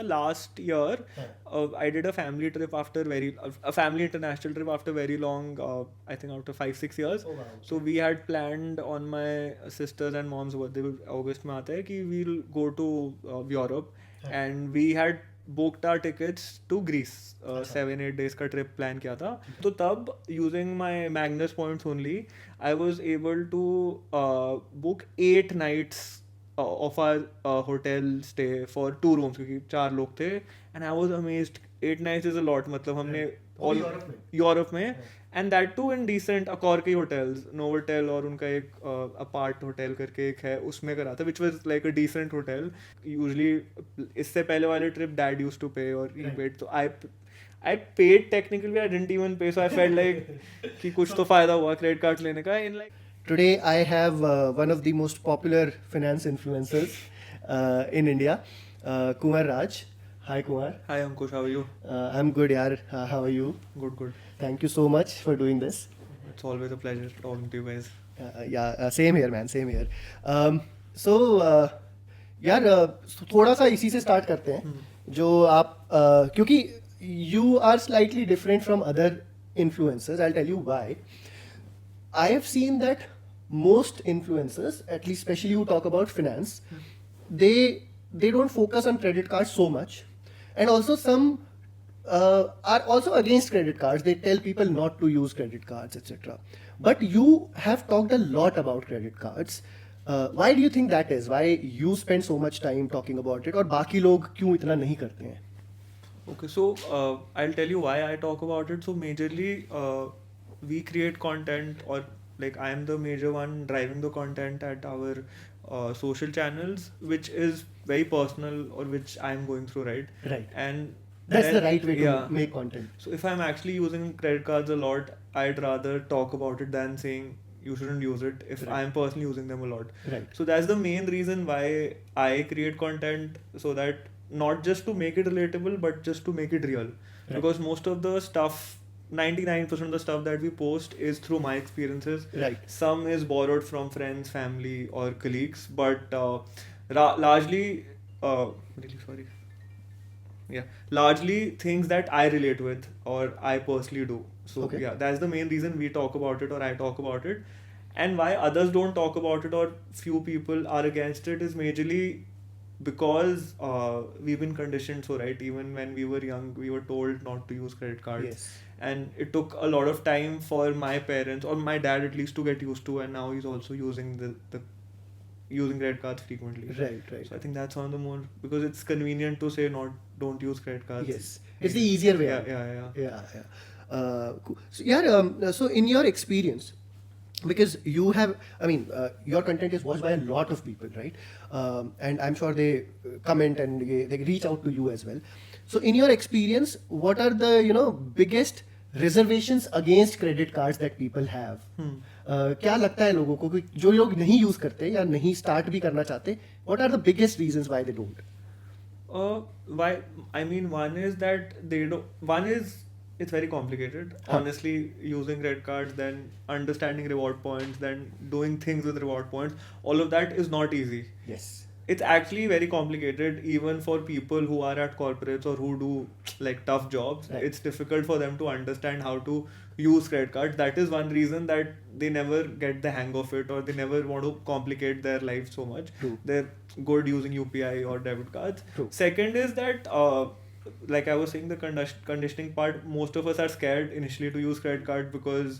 Last year, I did a family trip after a family international trip after very long, I think after 5-6 years. Oh wow. So we had planned on my sister's and mom's birthday, August में आता है कि we'll go to Europe, and we had booked our tickets to Greece. 7-8 days का trip plan किया था. तो तब using my Magnus points only, I was able to book 8 nights of our hotel stay for 2 rooms क्योंकि 4 लोग थे, and I was amazed. 8 nights is a lot. मतलब हमने वो भी all यूरोप में? यूरोप में, and that too in decent अकॉर के hotels, Novotel, और उनका एक अपार्ट होटल करके एक है, उसमें करा था, which was like a decent hotel. Usually इससे पहले वाले trip dad used to pay or he paid, so I paid technically, I didn't even pay, so I felt like कि कुछ तो फायदा हुआ credit card लेने का. In like Today I have one of the most popular finance influencers in India, Kumar Raj. Hi Kumar. hi Ankush, how are you? I'm good yaar. How are you? Good. Thank you so much for doing this. It's always a pleasure talking to you guys. Yeah, same here man, same here. So यार थोड़ा सा इसी से start करते हैं जो आप क्योंकि you are slightly different from other influencers. I'll tell you why. I have seen that most influencers, at least especially who talk about finance, they don't focus on credit cards so much, and also some are also against credit cards. They tell people not to use credit cards, etc. But you have talked a lot about credit cards. Why do you think that is? Why you spend so much time talking about it, और बाकी लोग क्यों इतना नहीं करते हैं? Okay, so I'll tell you why I talk about it. So majorly, we create content, or like I am the major one driving the content at our social channels, which is very personal or which I'm going through, right? Right. And That's then- the right way to yeah. make content. So if I'm actually using credit cards a lot, I'd rather talk about it than saying you shouldn't use it if Right. I'm personally using them a lot. Right. So that's the main reason why I create content, so that not just to make it relatable, but just to make it real. Right. Because most of the stuff, 99% of the stuff that we post is through my experiences. Right. Some is borrowed from friends, family, or colleagues, but largely, really sorry. Yeah, largely things that I relate with or I personally do. So Okay. yeah, that's the main reason we talk about it or I talk about it. And why others don't talk about it or few people are against it is majorly because we've been conditioned. So right, even when we were young, we were told not to use credit cards. Yes. And it took a lot of time for my parents or my dad at least to get used to, and now he's also using the using credit cards frequently. Right. So I think that's one of the more, because it's convenient to say don't use credit cards. Yes, it's the easier way. Yeah. Cool. So yeah, so in your experience, because you have, I mean, your content is watched by a lot of people, right? And I'm sure they comment and they reach out to you as well. So in your experience, what are the biggest reservations against credit cards that people have? क्या लगता है लोगों को कि जो लोग नहीं use करते या नहीं स्टार्ट भी करना चाहते, what are the biggest reasons why they don't? Why? I mean, one is that they don't. One is it's very complicated. Honestly, using credit cards, then understanding reward points, then doing things with reward points, all of that is not easy. Yes. It's actually very complicated even for people who are at corporates or who do like tough jobs. Right. It's difficult for them to understand how to use credit cards. That is one reason that they never get the hang of it, or they never want to complicate their life so much. True. They're good using UPI or debit cards. True. Second is that like I was saying, the conditioning part, most of us are scared initially to use credit card because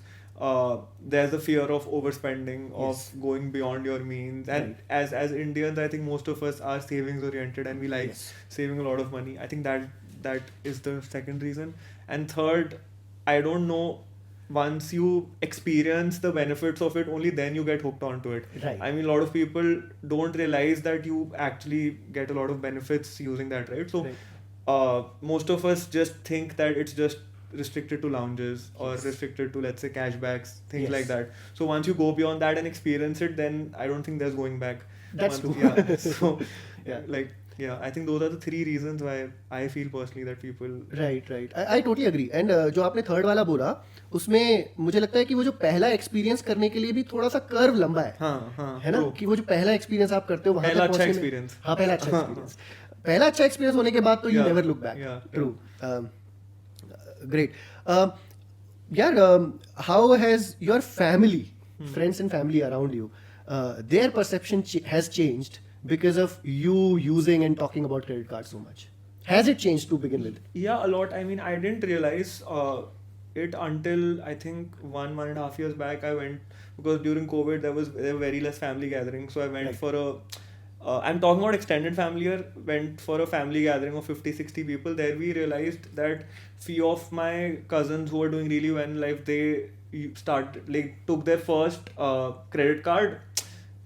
there's a fear of overspending, of Yes. going beyond your means, and Right. as Indians, I think most of us are savings oriented and we like Yes. saving a lot of money. I think that is the second reason. And third, I don't know, once you experience the benefits of it, only then you get hooked onto it. Right. I mean, a lot of people don't realize that you actually get a lot of benefits using that, right? So Right. most of us just think that it's just restricted to lounges or Yes. restricted to, let's say, cashbacks, things Yes. like that. So once you go beyond that and experience it, then I don't think there's going back. That's Once- true. Yeah. So Yeah. I think those are the 3 reasons why I feel personally that people. Right I totally agree. And जो आपने third वाला बोला, उसमें मुझे लगता है कि वो जो पहला एक्सपीरियंस करने के लिए भी थोड़ा सा कर्व लंबा है. हाँ, है ना, true. कि वो जो पहला एक्सपीरियंस आप करते हो वहां पहला तक अच्छा पहुंचने में- experience. हाँ, पहला अच्छा एक्सपीरियंस. पहला अच्छा एक्सपीरियंस होने के बाद तो you Yeah, never look back. yeah, true. Great. यार, how has your family, friends and family around you, their perception has changed because of you using and talking about credit cards so much? Has it changed to begin with? Yeah, a lot. I mean, I didn't realize it until I think 1.5 years back. I went because during COVID there were very less family gatherings, so I went Right. for a. I'm talking about extended family here. Went for a family gathering of 50-60 people. There we realized that few of my cousins who were doing really well in life, they took their first credit card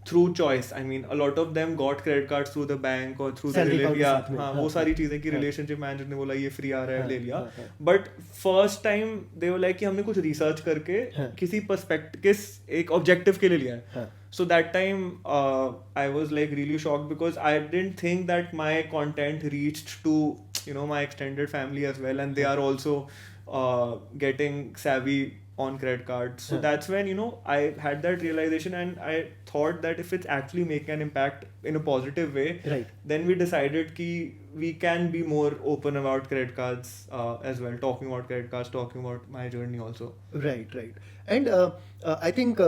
through choice. I mean, a lot of them got credit cards through the bank or through Salary account के yeah, साथ में, हाँ, हाँ, वो सारी हाँ, चीजें कि हाँ. रिलेशनशिप मैनेजर ने बोला ये फ्री आ रहा है हाँ, ले लिया. हाँ, हाँ. But first time they were like कि हमने कुछ रिसर्च करके हाँ. किसी पर्सपेक्टिव किस एक ऑब्जेक्टिव के लिए लिया है. हाँ. So that time I was like really shocked because I didn't think that my content reached to my extended family as well, and they are also getting savvy on credit cards. So that's when I had that realization, and I thought that if it's actually making an impact in a positive way, Right. then we decided ki we can be more open about credit cards as well, talking about credit cards, talking about my journey also. Right. And I think,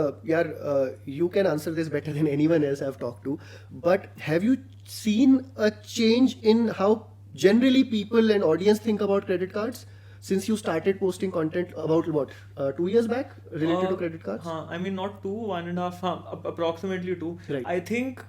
you can answer this better than anyone else I've talked to. But have you seen a change in how generally people and audience think about credit cards since you started posting content about 2 years back related to credit cards? I mean, not 2, 1.5, approximately 2. Right. I think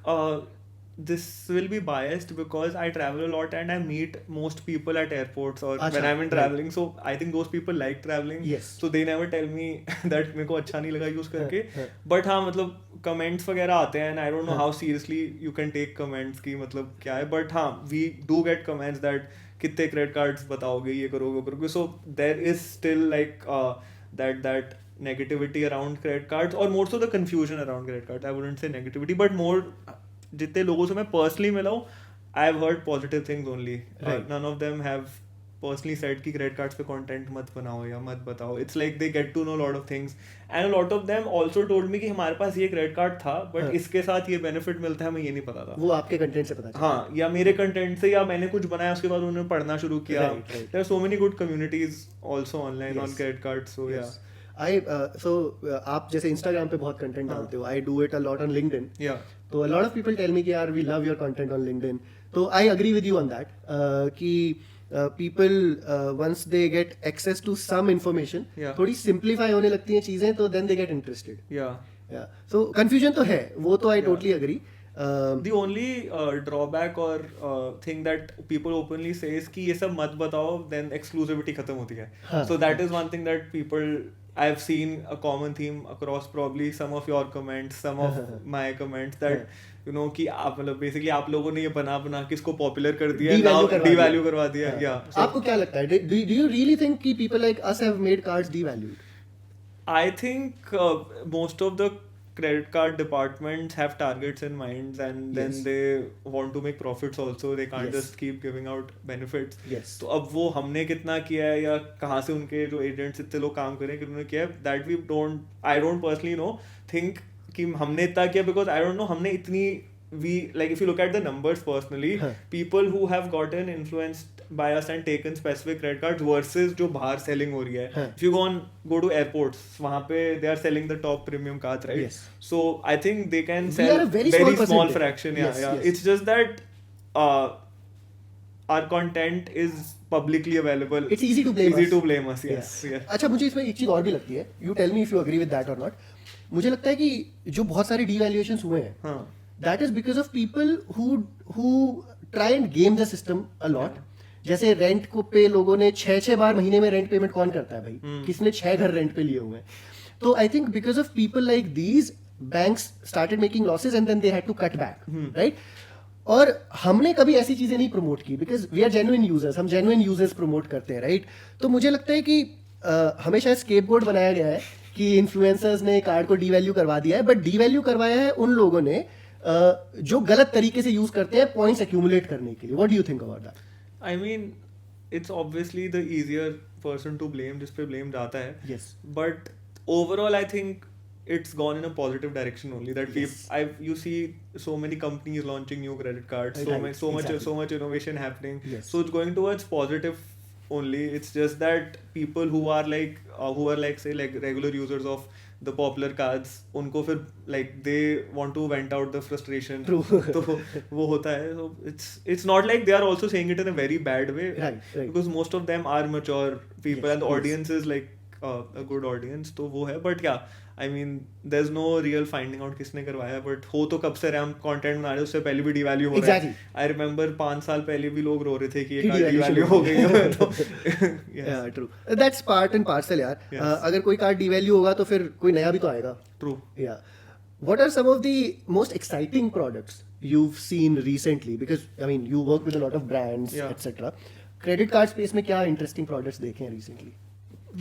this will be biased because I travel a lot and I meet most people at airports or Achha, when I'm in right. traveling. So I think those people like traveling. Yes. So they never tell me that मेरे को अच्छा नहीं लगा use करके. हाँ. But हाँ, मतलब comments वगैरह आते हैं and I don't know हाँ. how seriously you can take comments की मतलब क्या है. But हाँ, we do get comments that कितने credit cards बताओगे, ये करोगे वो करोगे. So there is still like that negativity around credit cards, or more so the confusion around credit cards. I wouldn't say negativity, but more जितने लोगों से मैं पर्सनली मिला हूँ, I have heard positive things only. None of them have personally said कि credit cards पे content मत बनाओ या मत बताओ. It's like they get to know lot of things and a lot of them also told me कि हमारे पास ये क्रेडिट कार्ड था बट इसके साथ ये बेनिफिट मिलता है, हमें ये नहीं पता था. वो आपके कंटेंट से पता चला. हाँ, या मेरे कंटेंट से, या मैंने कुछ बनाया उसके बाद उन्होंने पढ़ना शुरू किया. There are so many good communities also online on credit cards. So या आप जैसे इंस्टाग्राम पे बहुत कंटेंट डालते हो. I do it a lot on LinkedIn. या तो a lot of people tell me कि यार we love your content on LinkedIn. तो I agree with you on that. कि people once they get access to some information, थोड़ी simplify होने लगती हैं चीजें, तो then they get interested. या So confusion तो है, वो तो I totally agree. The only drawback or thing that people openly say is कि ये सब मत बताओ, then exclusivity खत्म होती है. So that is one thing that people, I've seen a common theme across probably some of your comments, some of my comments, that कि आप मतलब basically आप लोगों ने ये बना किसको popular कर दिया, now devalue करवा दिया. Yeah. आपको क्या लगता है? Do you really think कि people like us have made cards devalued? I think most of the credit card departments have targets in mind, and then they want to make profits also. They can't just keep giving out benefits. Yes. तो अब वो हमने कितना किया है या कहाँ से उनके जो एजेंट्स इतने लोग काम करें कि उन्होंने किया है, that we don't, I don't personally know, think कि हमने इतना किया, because I don't know हमने इतनी, we like if you look at the numbers personally, people who have gotten influenced by us and taken specific credit cards versus जो बाहर selling हो रही है. If you go to airports, वहाँ पे they are selling the top premium cards, right? Yes. So I think they can We sell are a very small percentage. fraction. Yes. It's just that our content is publicly available. It's easy to blame us. Easy to blame us. Yes. Yeah. अच्छा, मुझे इसमें एक चीज और भी लगती है. You tell me if you agree with that or not. मुझे लगता है कि जो बहुत सारे devaluations हुए हैं, that is because of people who try and game the system a lot. जैसे रेंट को पे लोगों ने 6 बार महीने में रेंट पेमेंट कौन करता है भाई? किसने 6 घर रेंट पे लिए हुए हैं? तो I think because of people like these, banks started making losses and then they had to cut back, right? और हमने कभी ऐसी चीजें नहीं प्रमोट की because we are genuine users. हम जेन्युइन यूजर्स प्रमोट करते हैं, राइट? तो मुझे लगता है कि हमेशा स्केपगोट बनाया गया है कि इन्फ्लुएंसर्स ने कार्ड को डीवैल्यू करवा दिया है, बट डीवैल्यू करवाया है उन लोगों ने जो गलत तरीके से यूज करते हैं पॉइंट्स एक्यूमुलेट करने के लिए. What do you think about that? I mean, it's obviously the easier person to blame, जिस पे blame जाता है. Yes. But overall, I think it's gone in a positive direction only. That you see so many companies launching new credit cards, so much innovation happening. Yes. So it's going towards positive only. It's just that people who are like say like regular users of the popular cards, उनको फिर like they want to vent out the frustration. True. तो वो होता है. So it's not like they are also saying it in a very bad way. Right. Because most of them are mature people, and the yes. audience is like a good audience. तो वो है. But yeah, I mean, there's no real finding out किसने करवाया. But हो तो कब से रहे हम content बना रहे, उससे पहले भी devalue हो रहा है. I remember 5 साल पहले भी लोग रो रहे थे कि ये कार्ड devalue हो गई है. तो yeah, true. That's part and parcel यार. Yes. अगर कोई कार्ड devalue होगा तो फिर कोई नया भी तो आएगा. True. Yeah. What are some of the most exciting products you've seen recently? Because I mean, you work with a lot of brands, Yeah. etc. Credit card space में क्या interesting products देखे हैं recently?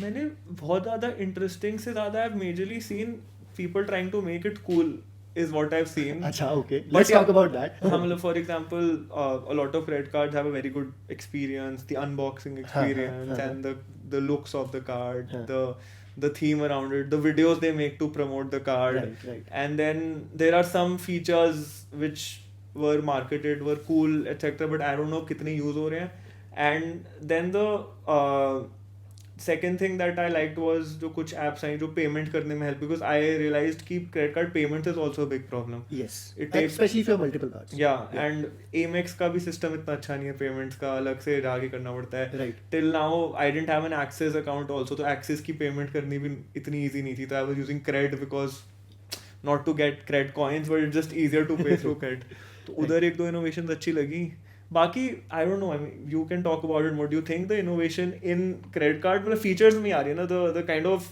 मैंने बहुत ज़्यादा interesting से ज़्यादा I've majorly seen people trying to make it cool is what I've seen. अच्छा, okay. But Let's yeah, talk about that. हाँ, मतलब for example, a lot of credit cards have a very good experience, the unboxing experience and the looks of the card, the theme around it, the videos they make to promote the card. Right. And then there are some features which were marketed, were cool, etc. But I don't know कितने use हो रहे हैं. And then the second thing that I liked was जो कुछ apps हैं जो payment करने में help, because I realized कि credit card payments is also a big problem. Yes. It takes, especially if you have multiple cards. yeah, and Amex का भी system इतना अच्छा नहीं है payments का, अलग से जाके करना पड़ता है. Right. Till now I didn't have an Axis account also, तो Axis की payment करनी भी इतनी easy नहीं थी. तो I was using Cred because not to get Cred coins, but it's just easier to pay through Cred. तो उधर एक दो innovations अच्छी लगी. बाकी I don't know, I mean, you can talk about it more. Do you think the innovation in credit card, मतलब features में आ रही है ना, the kind of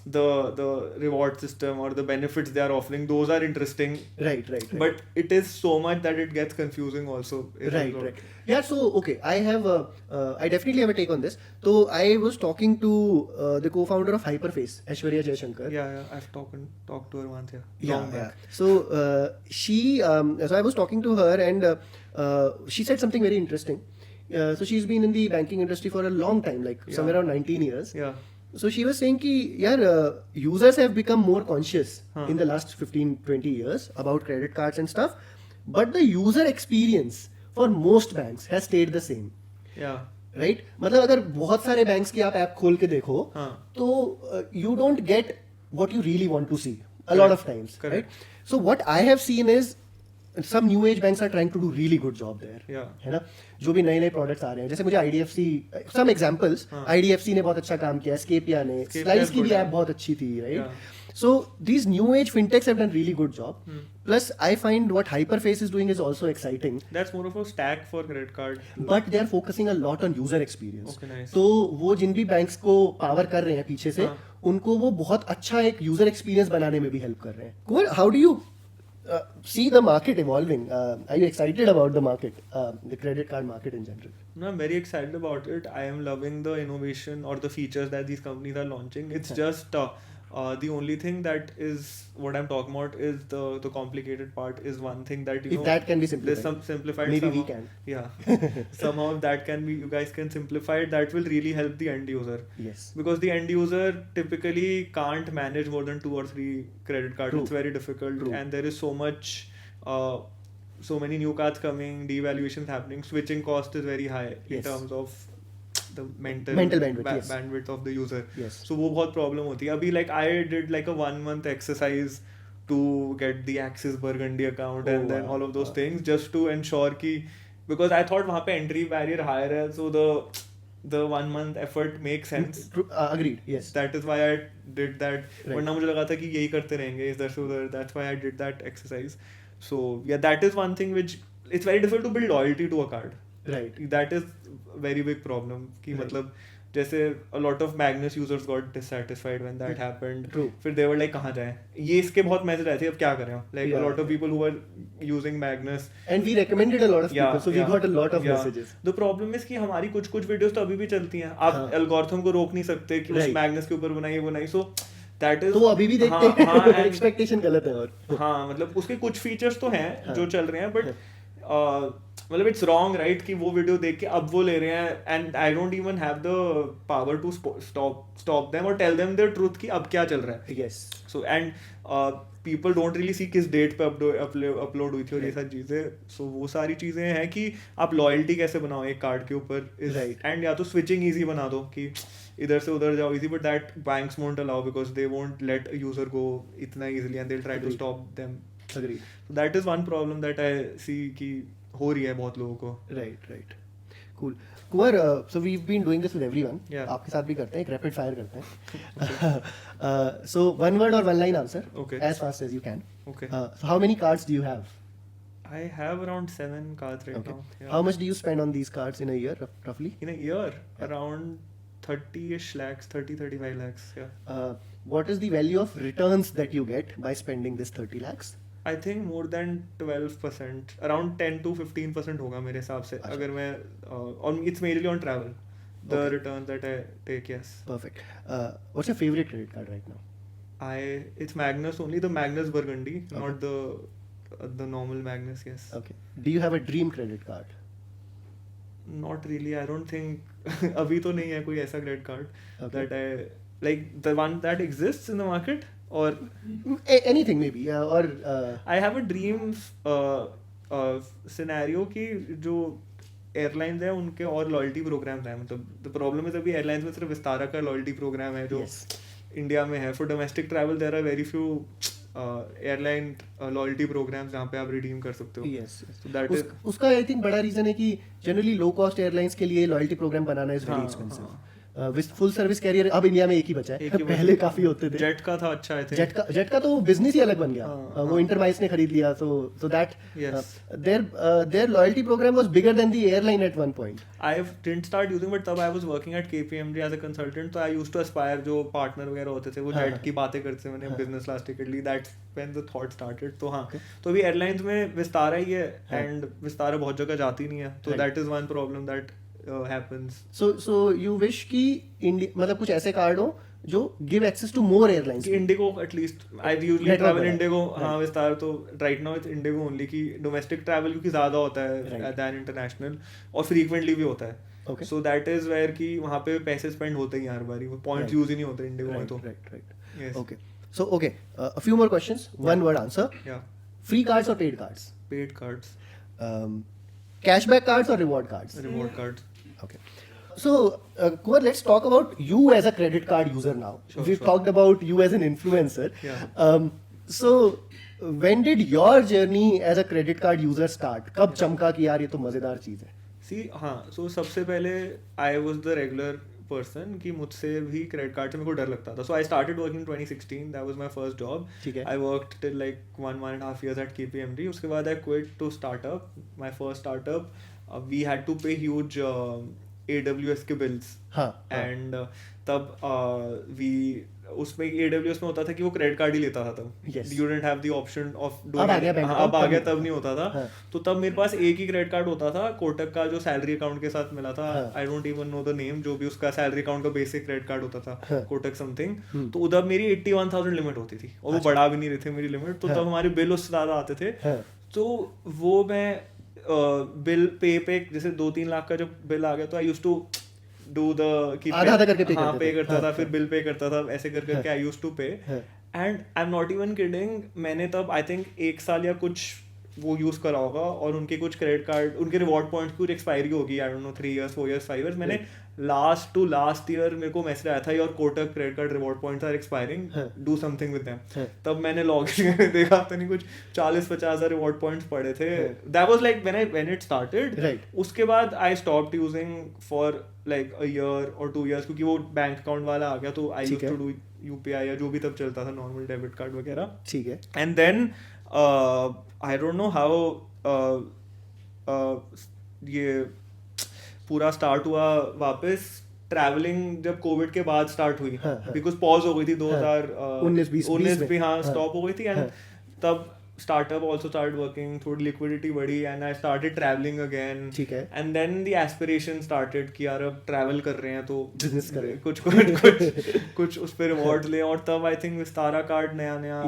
the reward system or the benefits they are offering, those are interesting. Right. But it is so much that it gets confusing also. Right. Yeah, so okay, I definitely have a take on this. So I was talking to the co-founder of Hyperface, Aishwarya Jaishankar. Yeah, I've talked to her once. Yeah. So so I was talking to her, and she said something very interesting. So she's been in the banking industry for a long time, like somewhere around 19 years. Yeah. So she was saying that users have become more conscious in the last 15-20 years about credit cards and stuff, but the user experience for most banks has stayed the same. Yeah. Right? मतलब अगर बहुत सारे banks की आप app खोल के देखो तो you don't get what you really want to see a lot of times. Correct. Right? So what I have seen is some new age banks are trying to do really good job there. Yeah. है ना, जो भी नए नए products आ रहे हैं, जैसे मुझे IDFC, some examples, IDFC ने बहुत अच्छा काम किया, Scapia ने, Slice की भी ऐप बहुत अच्छी थी, right? So these new age fintechs have done really good job. Plus I find what Hyperface is doing is also exciting. That's more of a stack for credit card. But they are focusing a lot on user experience. Okay, nice. तो वो जिन भी banks को power कर रहे हैं पीछे से, उनको वो बहुत अच्छा एक यूजर एक्सपीरियंस बनाने में भी हेल्प कर रहे हैं. Kumar, how do you see the market evolving? Are you excited about the market, the credit card market in general? No, I'm very excited about it. I am loving the innovation or the features that these companies are launching. It's just the only thing that is what I'm talking about is the complicated part is one thing that If that can be simplified. there's some simplified. Maybe somehow, we can. Yeah. Somehow that can be, you guys can simplify it. That will really help the end user. Yes. Because the end user typically can't manage more than 2 or 3 credit cards. True. It's very difficult. True. And there is so much so many new cards coming, devaluations happening, switching cost is very high in Yes. terms of the mental bandwidth, yes. bandwidth of the user. Yes. So वो बहुत problem होती है. अभी like I did like a 1 month exercise to get the Axis Burgundy account and then all of those things just to ensure कि, because I thought वहाँ पे entry barrier higher है, so the 1 month effort makes sense. Agreed. Yes. That is why I did that. Right. वरना मुझे लगा था कि यही करते रहेंगे इधर से उधर. That's why I did that exercise. So yeah, that is one thing which it's very difficult to build loyalty to a card. Right. That is very big problem कि मतलब जैसे a lot of Magnus users got dissatisfied when that happened. True. फिर they were like कहाँ जाएं, ये इसके बहुत message आए थे, अब क्या करें. Like Yeah. a lot of people who were using Magnus. And we recommended a lot of people, so we got a lot of yeah. messages. The problem is कि हमारी कुछ वीडियोस तो अभी भी चलती हैं. आप एल्गोरिथम को रोक नहीं सकते कि उस Magnus के ऊपर बनाई. So that is, तो अभी भी देखते हैं. हाँ, एक्सपेक्टेशन गलत है. और हाँ, मतलब उसके कुछ फीचर्स तो हैं जो चल रहे हैं, बट मतलब इट्स रॉन्ग राइट कि वो वीडियो देख के अब वो ले रहे हैं and I don't even have the power to stop them और टेल देम द ट्रूथ कि अब क्या चल रहा है. Yes. So and people don't really see किस डेट पे अपलोड हुई थी और ये सारी चीज़ें. सो वो सारी चीज़ें हैं कि आप लॉयल्टी कैसे बनाओ एक कार्ड के ऊपर. Right. एंड या तो स्विचिंग ईजी बना दो कि इधर से उधर जाओ easy, but that banks won't allow because they won't let user go इतना easily and they try to Agreed. Stop them. Agreed. So that is one problem that I see कि हो रही है बहुत लोगों को. Right, right. Cool. Kunwar, so we've been doing this with everyone. Yeah. आपके साथ भी करते हैं, एक rapid fire करते हैं. So one word or one line answer. Okay. As fast as you can. Okay. So how many cards do you have? I have around 7 cards right Okay. now. Yeah. How much do you spend on these cards in a year, roughly? In a year? Around 30-ish lakhs, 30-35 lakhs. Yeah. What is the value of returns that you get by spending this 30 lakhs? I think more than 12%, around 10 to 15% होगा मेरे हिसाब से. अच्छा. अगर मैं और it's mainly on travel. The Okay. returns that I take, yes. Perfect. What's your favorite credit card right now? It's Magnus only, the Magnus Burgundy, Okay. not the normal Magnus. Yes. Okay. Do you have a dream credit card? Not really. I don't think अभी तो नहीं है कोई ऐसा credit card Okay. that I like, the one that exists in the market, or Anything maybe, or I have a dream scenario कि जो airlines है उनके और लॉयल्टी प्रोग्राम्स हैं. मतलब द प्रॉब्लम इज अभी एयरलाइंस में सिर्फ विस्तारा का लॉयल्टी प्रोग्राम है जो Yes. इंडिया में है. For domestic travel there are very few airline loyalty programmes जहाँ पे आप रिडीम कर सकते हो. yes, yes. So that is उसका आई थिंक बड़ा रीजन है कि जनरली लो कॉस्ट एयरलाइंस के लिए लॉयल्टी प्रोग्राम बनाना इज वेरी हाँ, एक्सपेंसिव. हाँ. फुल सर्विस कैरियर अब इंडिया में एक ही बचा है. एक ही पहले काफी होते थे. जेट का था अच्छा है. जेट का तो बिजनेस ही अलग बन गया. हाँ, वो इंटरमाइस ने खरीद लिया. so that Yes. their loyalty program was bigger than the airline at one point. I didn't start using, but तब I was working at KPMG as a consultant, तो I used to aspire जो partner वगैरह होते थे वो हाँ, jet की बातें करते थे. मैंने business class ticket Lee. That's when the thought started. तो हाँ, तो अभी एयरलाइंस में विस्तारा ही है and विस्तारा बहुत जगह जाती नहीं है. तो Right. that is one problem that happens. So you wish कि मतलब कुछ ऐसे कार्ड हो जो give access to more airlines. कि IndiGo at least I usually Network travel बड़ा है. इंडिगो. Right. हाँ विस्तार तो right now it's IndiGo only कि डोमेस्टिक ट्रैवल क्योंकि ज़्यादा होता है Right. दैन इंटरनेशनल और फ्रीक्वेंटली भी होता है. Okay. So that is where कि वहाँ पे पैसे स्पेंड होते ही हर बारी. वो पॉइंट्स Right. यूज ही नहीं होते इंडिगो में. तो Right. Yes. Okay. So okay, a few more questions. One word answer. या Free cards or paid cards? Paid cards, Cashback cards or reward cards? Reward cards. Okay. So, Kumar, let's talk about you as a credit card user now. Sure, We've sure. talked about you as an influencer. Yeah. So, when did your journey as a credit card user start? कब चमका कि यार ये तो मजेदार चीज है? सी हाँ, सो सबसे पहले I was the regular person कि मुझसे भी क्रेडिट कार्ड से मेरे को डर लगता था. So I started working 2016. That was my first job. ठीक है. I worked till like 1.5 years at KPMG. उसके बाद I quit to startup. My first startup we had to pay huge AWS के बिल्स. हाँ. एंड तब we उसमें AWS में होता था कि वो क्रेडिट कार्ड ही लेता था तब. Yes. You didn't have the option of अब आ गया बैंक अब आ अकाउंट, गया तब तब नहीं होता था. हाँ. तो तब मेरे पास एक ही क्रेडिट कार्ड होता था कोटक का जो सैलरी अकाउंट के साथ मिला था. हाँ. आई don't even know the name. जो भी उसका सैलरी अकाउंट का बेसिक क्रेडिट कार्ड होता था हाँ. कोटक समथिंग. तो उधर मेरी 81,000 लिमिट होती थी और वो अच्छा. बढ़ा भी नहीं रहे थे मेरी लिमिट. तो हाँ. तब हमारे बिल उससे ज्यादा आते थे. हाँ. तो वो मैं बिल पे जैसे 2-3 लाख का जब बिल आ गया तो I used to do the आधा करके पे हाँ करते पे थे. करता हाँ, था. फिर हाँ. बिल पे करता था. ऐसे कर करके आई यूज्ड टू पे. And I am not even kidding. मैंने तब आई थिंक 1 साल या कुछ वो यूज करा होगा और उनके कुछ क्रेडिट कार्ड उनके रिवॉर्ड पॉइंट्स की कुछ एक्सपायरी होगी. I don't know 3 years 4 years 5 years. मैंने लास्ट ईयर मेरे को मैसेज आया था your Kotak credit card reward points are expiring, do something with them. तब मैंने लॉग इन करके देखा तो नहीं कुछ 40-50 रिवॉर्ड पॉइंट्स पड़े थे. That was like when it started. उसके बाद I stopped using for like a year और 2 years क्योंकि वो बैंक अकाउंट वाला आ गया. तो I used to do UPI या जो भी तब चलता था नॉर्मल डेबिट कार्ड वगैरह. ठीक है. And then I don't know how ये पूरा स्टार्ट हुआ वापस. ट्रैवलिंग जब कोविड के बाद स्टार्ट हुई बिकॉज पॉज हो गई थी 2019 भी. हाँ स्टॉप हो गई थी. एंड तब startup also started working, थोड़ी liquidity बढ़ी and I started traveling again. ठीक है. And then the aspiration started कि यार अब travel कर रहे हैं तो business करें, कुछ उस पे rewards ले. और तब I think विस्तारा कार्ड नया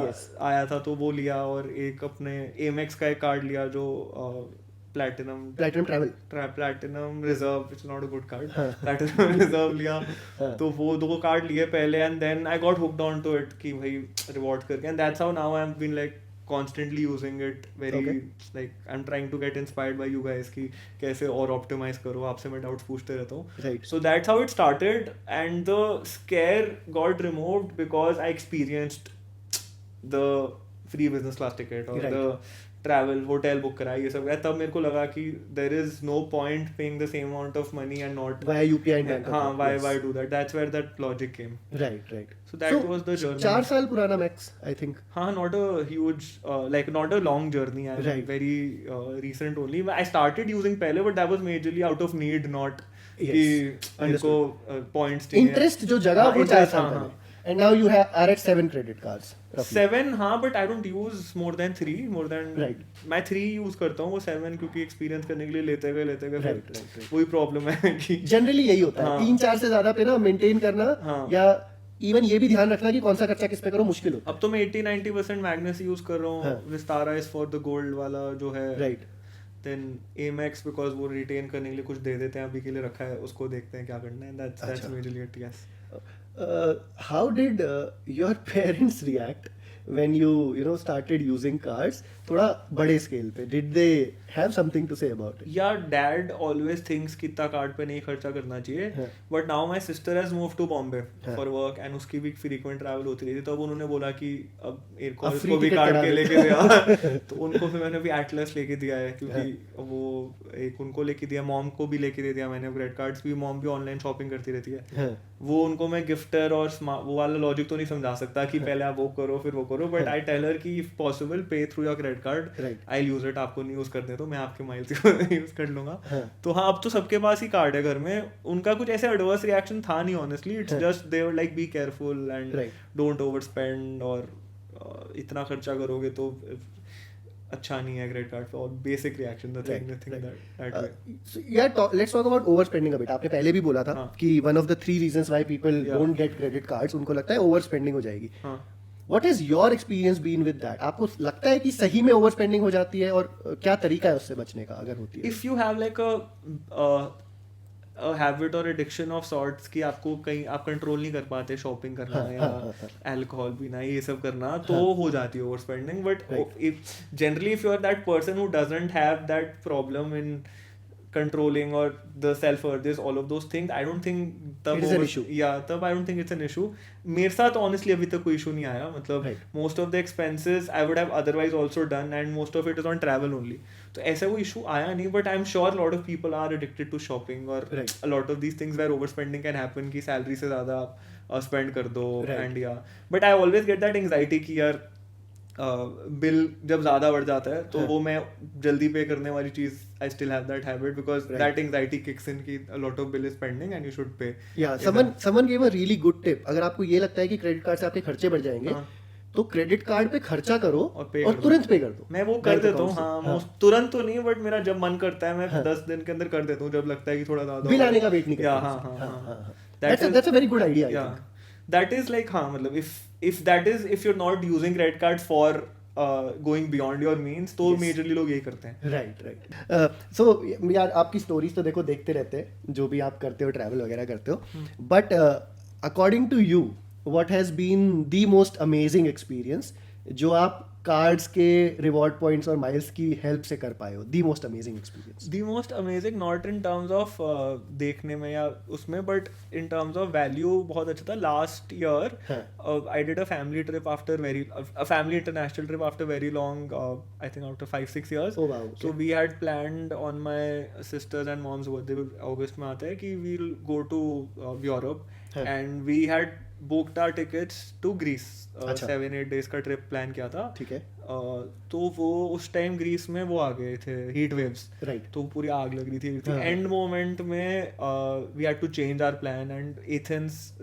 आया था तो वो लिया और एक अपने Amex का एक कार्ड लिया जो platinum travel. platinum reserve, which is not a good card. Platinum reserve लिया, तो वो 2 कार्ड लिए पहले, and then I got hooked on to it कि भाई reward करके, and that's how now I've been like constantly using it very like I'm trying to get inspired by you guys कि कैसे और optimize करो, आपसे मैं doubts पूछते रहता हूँ. Right. So that's how it started, and the scare got removed because I experienced the free business class ticket or the travel hotel book कराया, ये सब. तब मेरे को लगा कि there is no point paying the same amount of money and not via UPI and bank हाँ, account. why do that? That's where that logic came. Right. So that was the journey. 4 साल पुराना max, I think. हाँ, not a huge like not a long journey. I'm very recent only. I started using पहले, but that was majorly out of need, not कि मेरे को points चाहिए. Interest जो जगह वो 4 साल पहले. And now you are at 7 credit cards. Roughly. 7 हाँ, but I don't use more than 3. Right. मैं 3 यूज करता हूँ, वो 7 क्योंकि एक्सपीरियंस करने के लिए लेते गए Right. वही प्रॉब्लम है कि जनरली यही होता है 3-4 से ज्यादा पे ना मेंटेन करना या इवन ये भी ध्यान रखना कि कौन सा खर्चा किस पे करो मुश्किल होता है. अब तो मैं 80-90% मैग्नस यूज कर रहा हूँ. Vistara is for the gold वाला जो है. राइट. देन एमेक्स बिकॉज वो रिटेन करने के लिए कुछ दे देते हैं, अभी के लिए रखा है, उसको देखते हैं क्या करना है. That's majorly it. Yes. How did your parents react when you started using cards थोड़ा बड़े स्केल पे? Did they have something to say about it? Yeah, dad always thinks कि इतना कार्ड पे नहीं खर्चा करना चाहिए. But now my sister has moved to Bombay for work and उसकी भी frequent travel होती रही थी. तब उन्होंने बोला कि अब एक और इसको भी कार्ड के लेके दिया. तो उनको फिर मैंने भी एटलस लेके दिया है, क्योंकि वो एक उनको लेके दिया, मॉम को भी लेके दे दिया मैंने. क्रेडिट कार्ड्स भी मॉम भी ऑनलाइन शॉपिंग करती रहती है. वो उनको मैं गिफ्टर और वो वाला लॉजिक तो नहीं समझा सकता कि पहले आप वो करो फिर वो करो, बट आई टेल हर कि इफ पॉसिबल पे through your credit card, I use it. आपको नहीं यूज करने तो मैं आपके माइल्स यूज कर लूंगा. तो हाँ, अब तो सबके पास ही कार्ड है घर में. उनका कुछ ऐसे एडवर्स रिएक्शन था नहीं honestly. It's just they were like be careful and don't over spend, और इतना खर्चा करोगे तो अच्छा नहीं है क्रेडिट कार्ड पे. और basic reaction the thing that way. यार let's talk about over spending a bit. आपने पहले भी बोला था कि one of the 3 reasons why people don't get credit cards, उनको लगता है ओवर स्पेंडिंग हो जाएगी. What has your experience been with that? आपको लगता है कि सही में ओवर स्पेंडिंग हो जाती है, और क्या तरीका है उससे बचने का अगर होती है? If you have like a habit or addiction of sorts कि आपको कहीं आप कंट्रोल नहीं कर पाते शॉपिंग करना या अल्कोहल पीना ये सब करना, तो हो जाती है over spending. But if generally if you are that person who doesn't have that problem in controlling or the self-worth, all of those things, I don't think तब it is an issue. Yeah, तब I don't think it's an issue. मेरे साथ honestly अभी तक कोई issue नहीं आया. मतलब most of the expenses I would have otherwise also done, and most of it is on travel only. तो ऐसा कोई issue आया नहीं. But I'm sure a lot of people are addicted to shopping, or a lot of these things where overspending can happen कि salary से ज़्यादा आप spend कर दो. And yeah, but I always get that anxiety कि यार bill जब ज्यादा बढ़ जाता है तो वो मैं जल्दी पे करने वाली चीज, I still have that habit because that anxiety kicks in कि a lot of bill is pending and you should pay. या someone give a really good tip. अगर आपको ये लगता है कि क्रेडिट कार्ड से आपके खर्चे बढ़ जाएंगे, तो क्रेडिट कार्ड पे खर्चा करो और तुरंत पे कर दो. मैं वो कर देता हूँ. हाँ, तुरंत तो नहीं, बट मेरा जब मन करता है मैं 10 दिन के अंदर कर देता हूँ, जब लगता है कि थोड़ा ज्यादा बिल आने का वेट नहीं करता. That's a very good idea, I think. That is like हाँ, मतलब if you're not using credit cards for going beyond your means, तो मेजरली लोग यही करते हैं. राइट. सो यार आपकी स्टोरीज तो देखो देखते रहते हैं, जो भी आप करते हो ट्रैवल वगैरह करते हो, but according to you what has been the most amazing experience जो आप कार्ड्स के रिवॉर्ड पॉइंट्स और माइल्स की हेल्प से कर पाए हो? The most amazing experience. The most amazing not in terms of देखने में या उसमें, but in terms of value बहुत अच्छा था. Last year I did a family trip after family international trip after very long, I think after 5-6 years. So we had planned on my sisters and mom's birthday, अगस्त में आता है, कि we'll go to Europe, and we had booked our tickets to Greece. 7-8 days का trip plan किया था. ठीक है. तो वो उस टाइम ग्रीस में वो आ गए थे हीट वेव्स. राइट. तो पूरी आग लग रही थी. एंड मोमेंट में we had to change our plan, and Athens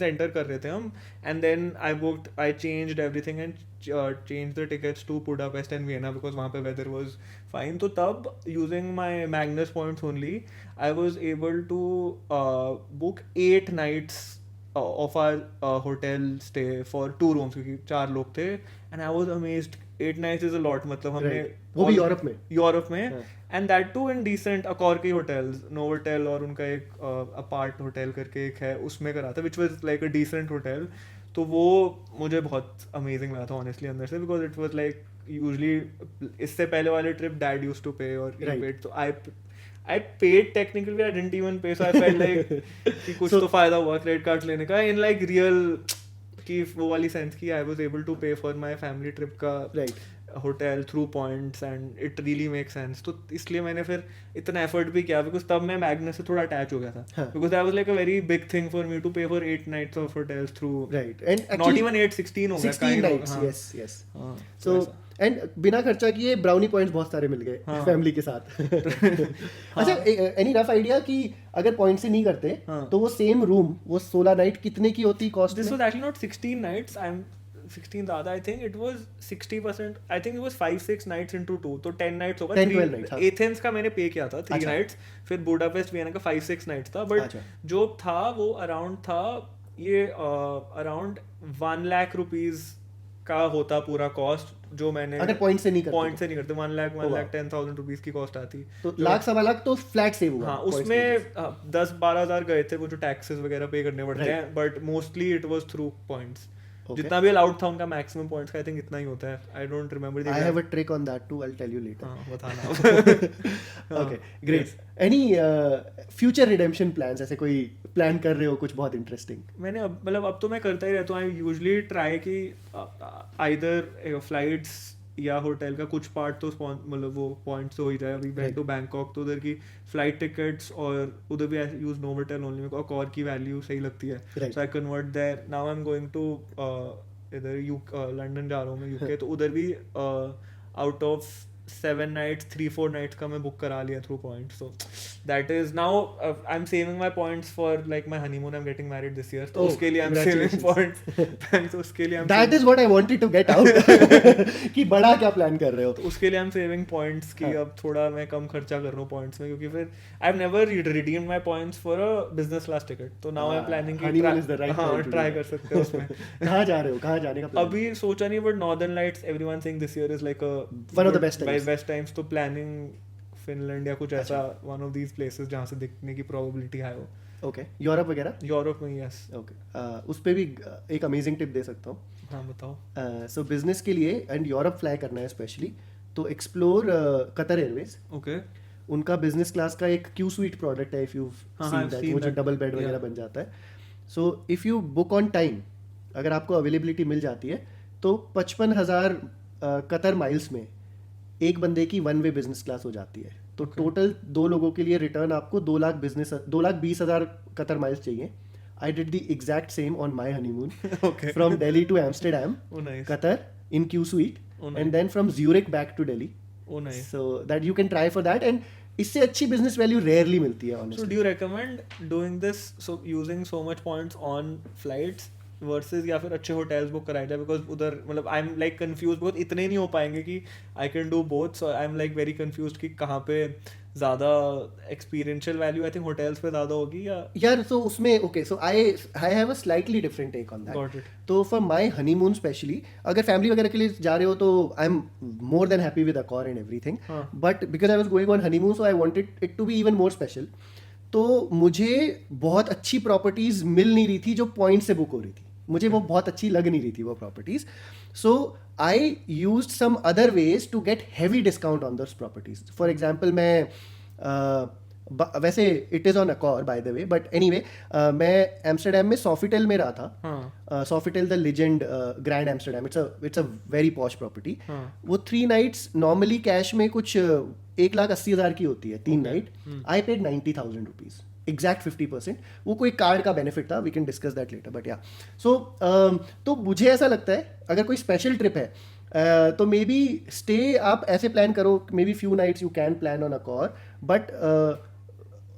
enter कर रहे थे हम, and then I changed everything and change the tickets to Budapest and Vienna because वहाँ पे वेदर वाज फाइन. तो तब using my Magnus points only I was able to book 8 nights of our hotel stay for 2 rooms, क्योंकि 4 लोग थे. And I was amazed 8 nights is a lot, मतलब हमने Right. वो भी यूरोप में? यूरोप में, हाँ. And that too in decent Accor के होटल्स, नोवोटेल और उनका एक अपार्ट होटल करके एक है, उसमें करा था, which was like a decent hotel. तो वो मुझे बहुत अमेजिंग लगा था ऑनेस्टली अंदर से, because it was like usually इससे पहले वाले ट्रिप डैड यूज्ड टू पे और Right. पेड, तो I paid technically, I didn't even pay, so I felt like कि कुछ तो फायदा हुआ क्रेडिट कार्ड लेने का, in like real कि वो वाली सेंस की I was able to pay for my family trip का Right. Hotel through points and it really make sense. तो इसलिए मैंने फिर इतना एफर्ट भी किया, बिकॉज तब मैं मैग्नस से थोड़ा अटैच हो गया था, हाँ. Because that was like a very big thing for me to pay for 8 nights of hotels through. Right. And not actually even 8, 16 हो गया 16 nights. हाँ. Yes, yes. हाँ, So ऐसा. एंड बिना खर्चा किए ब्राउनी पॉइंट्स बहुत सारे मिल गए हाँ. फैमिली के साथ. अच्छा, एनी रफ आइडिया कि अगर पॉइंट से नहीं करते हाँ. तो वो सेम रूम वो 16 नाइट कितने की होती कॉस्ट This में? was actually not 16 nights. I'm 16 ज़्यादा. I think it was 60%. I think it was 5-6 nights into 2. तो 10 nights होगा. 10-12 nights, हाँ. एथेंस का मैंने पे किया था 3 अच्छा. nights. फिर बुडापेस्ट वियना का 5-6 nights था. बट अच्छा. जो था वो अराउंड था ये अराउंड 1 लाख रुपीज का होता पूरा कॉस्ट, जो मैंने अगर पॉइंट से नहीं करते पॉइंट से नहीं करते 1 लाख वाह. 10,000 रुपीज की कॉस्ट आती. तो लाख सवा लाख तो फ्लैट सेव हुआ. हाँ, points की उसमें वजह से. 10-12 हज़ार गए थे, वो जो टैक्सेस वगैरह पे करने पड़ते Right. हैं, but mostly it was through points. Okay. जितना भी अलाउड था उनका मैक्सिमम पॉइंट्स का आई थिंक इतना ही होता है. I don't remember I have a trick on that too. I'll tell you later. हाँ, बताना. Okay, great. Any future redemption plans? ऐसे कोई प्लान कर रहे हो कुछ बहुत इंटरेस्टिंग? मैंने अब तो मैं करता ही रहता हूँ. आई यूजुअली ट्राई कि आइदर फ्लाइट्स या होटल का कुछ पार्ट तो मतलब वो पॉइंट्स हो ही जाए. अभी बैक टू बैंकॉक तो उधर की फ्लाइट टिकट्स और उधर भी आई यूज नोवोटेल ओनली, मेरे को और की वैल्यू सही लगती है, so I convert there. Now I am going to इधर लंदन जा रहा हूँ मैं, यूके, तो उधर भी आउट ऑफ 7 nights 3-4 nights का मैं बुक करा लिया through points. So that is now I am saving my points for like my honeymoon. I am getting married this year, तो उसके लिए आई एम सेविंग पॉइंट्स. तो उसके लिए That is what I wanted to get out. कि बड़ा क्या plan कर रहे हो? तो उसके लिए आई एम सेविंग पॉइंट्स की अब थोड़ा मैं कम खर्चा कर रहा हूँ पॉइंट्स में, क्योंकि फिर I have never redeemed my points for a business class ticket. तो now I am planning honeymoon is the right हाँ time to do try that. कर सकते हैं उसमें. कहाँ जा रहे हो? कहाँ जाने का plan? अभी सोचा नहीं, but northern lights everyone saying this year is like a One of the best times. Best times. तो प्लानिंग फिनलैंड या कुछ ऐसा वन ऑफ दीज प्लेसेस जहाँ से दिखने की प्रोबेबिलिटी है वो. Okay, यूरोप वगैरह? यूरोप में, यस. Okay, उस पे भी एक अमेजिंग टिप दे सकता हूँ. हाँ बताओ. सो बिजनेस के लिए एंड यूरोप फ्लाई करना है स्पेशली, तो एक्सप्लोर कतर एयरवेज. ओके. उनका बिजनेस क्लास का एक क्यू स्वीट प्रोडक्ट है, इफ यू हाँ, सीन I've दैट, seen वो जो that. डबल बेड वगैरह Yeah. बन जाता है. So if you book on time, अगर आपको अवेलेबिलिटी मिल जाती है तो 55,000 कतर माइल्स में एक बंदे की वन वे बिजनेस क्लास हो जाती है. तो टोटल 2 लोगों के लिए रिटर्न आपको 2,20,000 कतर माइल्स चाहिए. I did the exact same on my honeymoon Okay. From Delhi to Amsterdam, Oh nice. Qatar in Q suite, Oh, nice. And then from Zurich back to Delhi. Oh nice. So that you can try for that, and इससे अच्छी business value rarely मिलती है So honestly. do you recommend doing this, so using so much points on flights versus या फिर अच्छे hotels book कराए जाए, because उधर मतलब I'm like confused, बहुत इतने नहीं हो पाएंगे कि I can do both, so I'm like very confused कि कहाँ पे ज़्यादा experiential value I think hotels पे ज़्यादा होगी या. यार so उसमें okay, so I have a slightly different take on that. Got it. तो for my honeymoon specially, अगर फैमिली वगैरह के लिए जा रहे हो तो I'm more than happy with Accor and everything. हाँ. But because I was going on honeymoon, so I wanted it to be even more special. तो मुझे बहुत अच्छी प्रॉपर्टीज मिल नहीं रही थी जो पॉइंट से बुक हो रही थी. मुझे वो बहुत अच्छी लग नहीं रही थी वो properties. So I used some other ways to get heavy discount on those properties. For example मैं वैसे it is on Accor by the way, but anyway मैं एम्स्टरडैम में सोफिटेल में रहा था. हाँ. Sofitel the legend grand Amsterdam, it's a very posh property. हाँ. वो 3 nights नॉर्मली कैश में कुछ 1,80,000 की होती है 3 night. I paid 90,000 rupees, exact 50%. वो कोई कार्ड का बेनिफिट था, we can discuss that later, but yeah. So तो मुझे ऐसा लगता है अगर कोई स्पेशल ट्रिप है तो मे बी स्टे आप ऐसे प्लान करो, may be few nights you can plan on Accor, but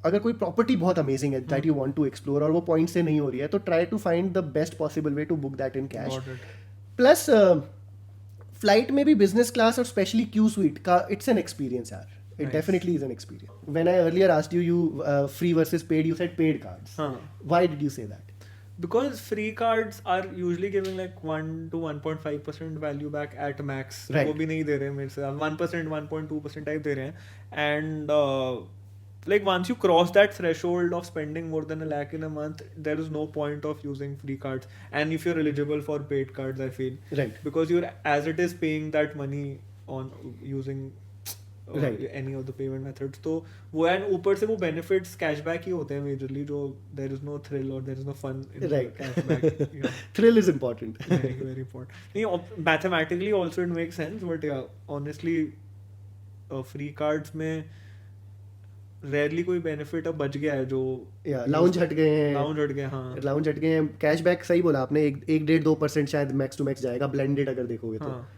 अगर कोई प्रॉपर्टी बहुत अमेजिंग है that you want to explore और वो पॉइंट से नहीं हो रही है, तो try to find the best possible way to book that in cash. Got it. Plus flight में भी बिजनेस क्लास और स्पेशली क्यू स्वीट का इट्स एन एक्सपीरियंस यार. It Nice. definitely is an experience. When I earlier asked you free versus paid, you said paid cards. हाँ. Why did you say that? because free cards are usually giving like 1 to 1.5% value back at max. Right. वो भी नहीं दे रहे हैं मेरे से 1%, 1.2% type दे रहे हैं. And like once you cross that threshold of spending more than a lakh in a month, there is no point of using free cards. And if you're eligible for paid cards, I feel, Right. because you're as it is paying that money on using Right. any of the payment methods. तो वो and ऊपर से वो benefits cashback ही होते हैं majorly, जो there is no thrill or there is no fun in Right. the cashback. You know. Thrill is important. very very important. नहीं, mathematically also it makes sense, but yeah, honestly, free cards में rarely कोई benefit अब बच गया है जो Yeah, lounge हट गए हैं. lounge हट गए, हाँ. लाउंज हट गए हैं. कैशबैक सही बोला आपने, 1.5-2% शायद मैक्स टू मैक्स जाएगा ब्लेंडेड अगर देखोगे तो. हाँ.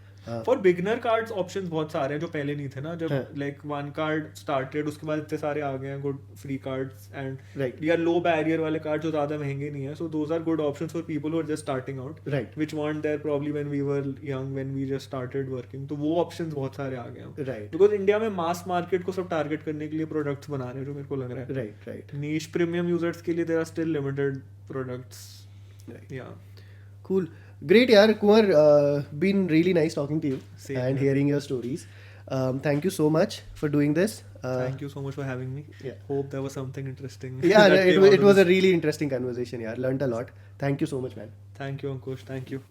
फॉर बिगनर कार्ड्स ऑप्शंस बहुत सारे हैं जो पहले नहीं थे ना, जब हाँ. लाइक वन कार्ड स्टार्टेड उसके बाद इतने सारे आ गए हैं good free cards and Right. या लो बैरियर वाले कार्ड जो ज्यादा महंगे नहीं है. So those are good options for people who are just starting out, Right. Which want their probably when we were young, when we just started working. तो वो options बहुत सारे आ गए हैं Right. बिकॉज इंडिया में मास मार्केट को सब target करने के लिए प्रोडक्ट्स बना रहे हैं, जो मेरे को लग रहा है. Right. Right. Niche premium users के लिए there are still limited products. Right. Yeah Cool. Great, yaar. Kumar, been really nice talking to you Same and here. hearing your stories. Thank you so much for doing this. Thank you so much for having me. Yeah. Hope there was something interesting. Yeah, that it, came out it of was a this. really interesting conversation, yaar. Learned a lot. Thank you so much, man. Thank you, Ankush. Thank you.